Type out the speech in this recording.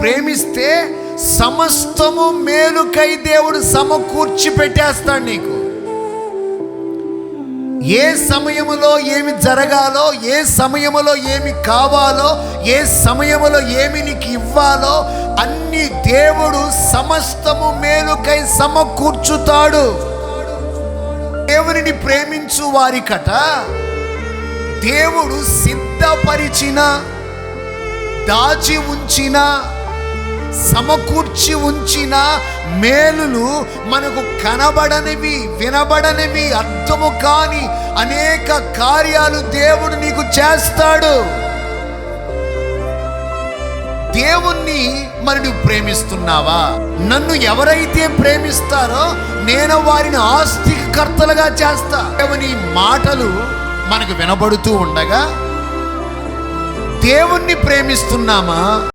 ప్రేమిస్తే సమస్తము మేలుకై దేవుడు సమకూర్చి పెట్టేస్తాడు నీకు. ఏ సమయములో ఏమి జరగాలో, ఏ సమయములో ఏమి కావాలో, ఏ సమయములో ఏమి నీకు ఇవ్వాలో అన్ని దేవుడు సమస్తము మేలుకై సమకూర్చుతాడు. దేవునిని ప్రేమించు వారికట దేవుడు సిద్ధపరిచిన, దాచి ఉంచిన, సమకూర్చి ఉంచిన మేలులు మనకు కనబడనివి, వినబడనివి, అర్థము కాని అనేక కార్యాలు దేవుడు నీకు చేస్తాడు. దేవుణ్ణి మరి నువ్వు ప్రేమిస్తున్నావా? నన్ను ఎవరైతే ప్రేమిస్తారో నేను వారిని ఆస్తికి కర్తలుగా చేస్తా. దేవుని మాటలు మనకు వినబడుతూ ఉండగా దేవుణ్ణి ప్రేమిస్తున్నామా?